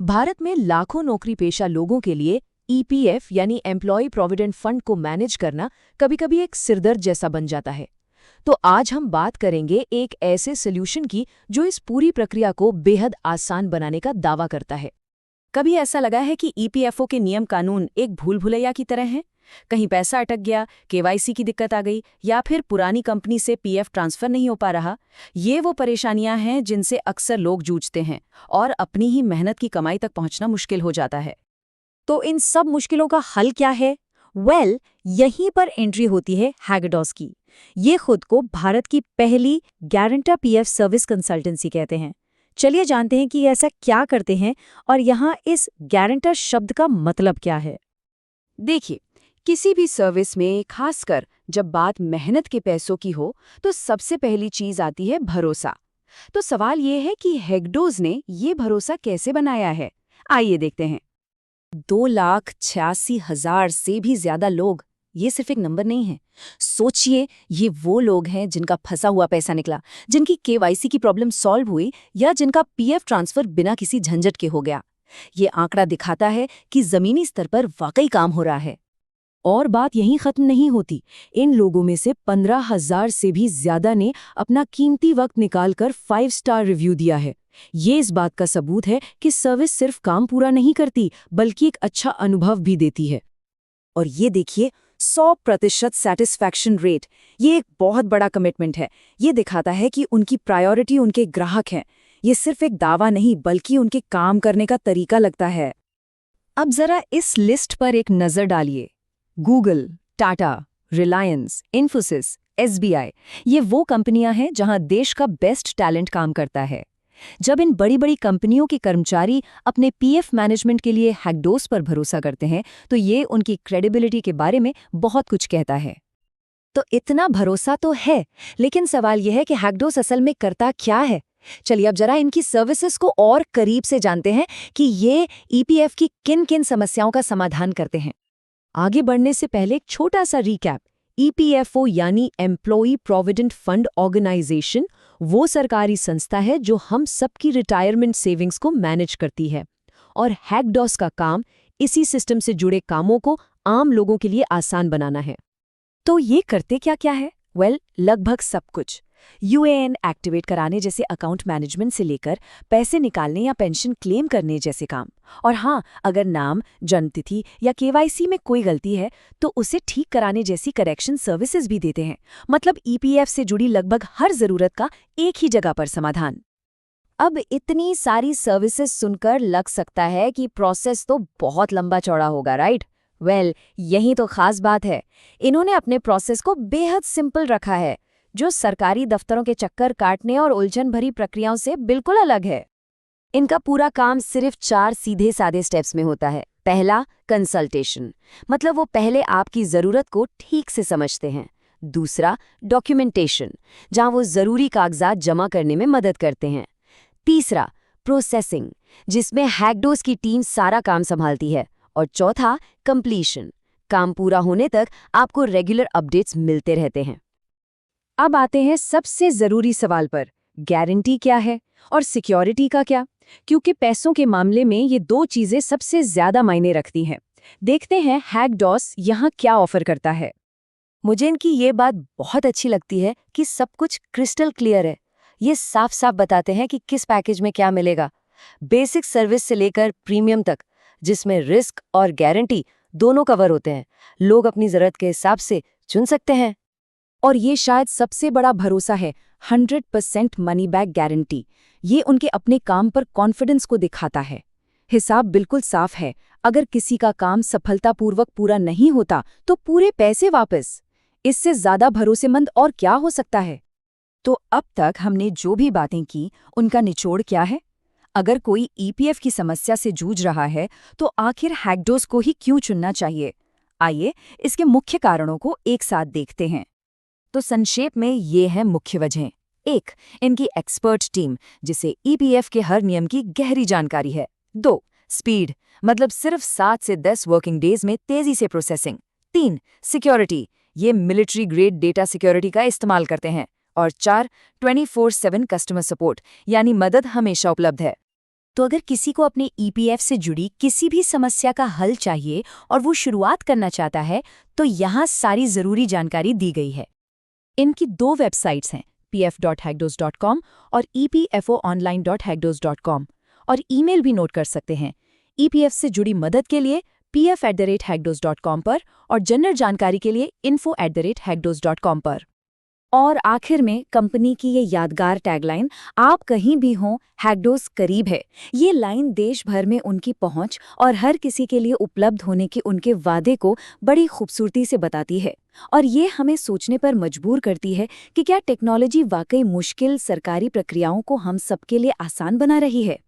भारत में लाखों नौकरी पेशा लोगों के लिए ईपीएफ यानी एम्प्लॉय प्रोविडेंट फंड को मैनेज करना कभी-कभी एक सिरदर्द जैसा बन जाता है। तो आज हम बात करेंगे एक ऐसे सॉल्यूशन की जो इस पूरी प्रक्रिया को बेहद आसान बनाने का दावा करता है। कभी ऐसा लगा है कि ईपीएफओ के नियम कानून एक भूल भुलैया की तरह हैं? कहीं पैसा अटक गया, केवाईसी की दिक्कत आ गई या फिर पुरानी कंपनी से पीएफ ट्रांसफर नहीं हो पा रहा। ये वो परेशानियां हैं जिनसे अक्सर लोग जूझते हैं और अपनी ही मेहनत की कमाई तक पहुंचना मुश्किल हो जाता है। तो इन सब मुश्किलों का हल क्या है? यहीं पर एंट्री होती है हैगडॉस की। ये खुद को भारत की पहली गारंटर पीएफ सर्विस कंसल्टेंसी कहते हैं। चलिए जानते हैं कि ये ऐसा क्या करते हैं और यहाँ इस गारंटर शब्द का मतलब क्या है। देखिए, किसी भी सर्विस में खासकर जब बात मेहनत के पैसों की हो तो सबसे पहली चीज आती है भरोसा। तो सवाल ये है कि हैगडॉस ने ये भरोसा कैसे बनाया है। आइए देखते हैं। 2,86,000 से भी ज्यादा लोग, ये सिर्फ एक नंबर नहीं है। सोचिए, ये वो लोग हैं जिनका फंसा हुआ पैसा निकला, जिनकी केवाईसी की प्रॉब्लम सॉल्व हुई या जिनका पीएफ ट्रांसफर बिना किसी झंझट के हो गया। ये आंकड़ा दिखाता है कि जमीनी स्तर पर वाकई काम हो रहा है। और बात यहीं खत्म नहीं होती। इन लोगों में से 15,000 से भी ज्यादा ने अपना कीमती वक्त निकालकर 5 स्टार रिव्यू दिया है। ये इस बात का सबूत है कि सर्विस सिर्फ काम पूरा नहीं करती बल्कि एक अच्छा अनुभव भी देती है। और ये देखिए, 100% सैटिस्फैक्शन रेट, ये एक बहुत बड़ा कमिटमेंट है। ये दिखाता है कि उनकी प्रायोरिटी उनके ग्राहक हैं। ये सिर्फ एक दावा नहीं बल्कि उनके काम करने का तरीका लगता है। अब जरा इस लिस्ट पर एक नजर डालिए। गूगल, टाटा, रिलायंस, इन्फोसिस, एसबीआई, ये वो कंपनियां हैं जहां देश का बेस्ट टैलेंट काम करता है। जब इन बड़ी बड़ी कंपनियों के कर्मचारी अपने पीएफ मैनेजमेंट के लिए हैगडॉस पर भरोसा करते हैं तो ये उनकी क्रेडिबिलिटी के बारे में बहुत कुछ कहता है। तो इतना भरोसा तो है, लेकिन सवाल यह है कि हैगडॉस असल में करता क्या है। चलिए अब जरा इनकी सर्विसेज को और करीब से जानते हैं कि ये ईपीएफ की किन किन समस्याओं का समाधान करते हैं। आगे बढ़ने से पहले एक छोटा सा रिकैप। ईपीएफओ यानी एम्प्लॉई प्रोविडेंट फंड ऑर्गेनाइजेशन वो सरकारी संस्था है जो हम सबकी रिटायरमेंट सेविंग्स को मैनेज करती है। और हैगडॉस का काम इसी सिस्टम से जुड़े कामों को आम लोगों के लिए आसान बनाना है। तो ये करते क्या क्या है? लगभग सब कुछ। यूएएन एक्टिवेट कराने जैसे अकाउंट मैनेजमेंट से लेकर पैसे निकालने या पेंशन क्लेम करने जैसे काम। और हाँ, अगर नाम, जन्मतिथि या केवाईसी में कोई गलती है तो उसे ठीक कराने जैसी करेक्शन सर्विसेज भी देते हैं। मतलब ईपीएफ से जुड़ी लगभग हर जरूरत का एक ही जगह पर समाधान। अब इतनी सारी सर्विसेज सुनकर लग सकता है कि प्रोसेस तो बहुत लंबा चौड़ा होगा, राइट? यही तो खास बात है। इन्होंने अपने प्रोसेस को बेहद सिंपल रखा है, जो सरकारी दफ्तरों के चक्कर काटने और उलझन भरी प्रक्रियाओं से बिल्कुल अलग है। इनका पूरा काम सिर्फ 4 सीधे सादे स्टेप्स में होता है। पहला, कंसल्टेशन, मतलब वो पहले आपकी जरूरत को ठीक से समझते हैं। दूसरा, डॉक्यूमेंटेशन, जहां वो जरूरी कागजात जमा करने में मदद करते हैं। तीसरा, प्रोसेसिंग, जिसमें हैगडॉस की टीम सारा काम संभालती है। और चौथा, कंप्लीशन, काम पूरा होने तक आपको रेगुलर अपडेट्स मिलते रहते हैं। अब आते हैं सबसे जरूरी सवाल पर, गारंटी क्या है और सिक्योरिटी का क्या? क्योंकि पैसों के मामले में ये दो चीजें सबसे ज्यादा मायने रखती हैं। देखते हैं हैगडॉस यहाँ क्या ऑफर करता है। मुझे इनकी ये बात बहुत अच्छी लगती है कि सब कुछ क्रिस्टल क्लियर है। ये साफ साफ बताते हैं कि किस पैकेज में क्या मिलेगा। बेसिक सर्विस से लेकर प्रीमियम तक, जिसमें रिस्क और गारंटी दोनों कवर होते हैं। लोग अपनी जरूरत के हिसाब से चुन सकते हैं। और ये शायद सबसे बड़ा भरोसा है, 100% मनी बैक गारंटी। ये उनके अपने काम पर कॉन्फिडेंस को दिखाता है। हिसाब बिल्कुल साफ है, अगर किसी का काम सफलतापूर्वक पूरा नहीं होता तो पूरे पैसे वापस। इससे ज्यादा भरोसेमंद और क्या हो सकता है? तो अब तक हमने जो भी बातें की, उनका निचोड़ क्या है? अगर कोई ईपीएफ की समस्या से जूझ रहा है तो आखिर हैगडॉस को ही क्यों चुनना चाहिए? आइए इसके मुख्य कारणों को एक साथ देखते हैं। तो संक्षेप में ये है मुख्य वजहें। 1. इनकी एक्सपर्ट टीम, जिसे ईपीएफ के हर नियम की गहरी जानकारी है। 2. स्पीड, मतलब सिर्फ 7 से 10 वर्किंग डेज में तेजी से प्रोसेसिंग। 3. सिक्योरिटी, ये मिलिट्री ग्रेड डेटा सिक्योरिटी का इस्तेमाल करते हैं। और 4. 24/7 कस्टमर सपोर्ट, यानी मदद हमेशा उपलब्ध है। तो अगर किसी को अपने ईपीएफ से जुड़ी किसी भी समस्या का हल चाहिए और वो शुरुआत करना चाहता है, तो यहाँ सारी ज़रूरी जानकारी दी गई है। इनकी 2 वेबसाइट्स हैं, pf.hackdos.com और epfonline.hackdos.com, और ईमेल भी नोट कर सकते हैं ईपीएफ से जुड़ी मदद के लिए pf@hackdos.com पर और जनरल जानकारी के लिए info@hackdos.com पर। और आखिर में कंपनी की ये यादगार टैगलाइन, आप कहीं भी हों, हैकडोस करीब है। ये लाइन देश भर में उनकी पहुंच और हर किसी के लिए उपलब्ध होने के उनके वादे को बड़ी खूबसूरती से बताती है। और ये हमें सोचने पर मजबूर करती है कि क्या टेक्नोलॉजी वाकई मुश्किल सरकारी प्रक्रियाओं को हम सबके लिए आसान बना रही है।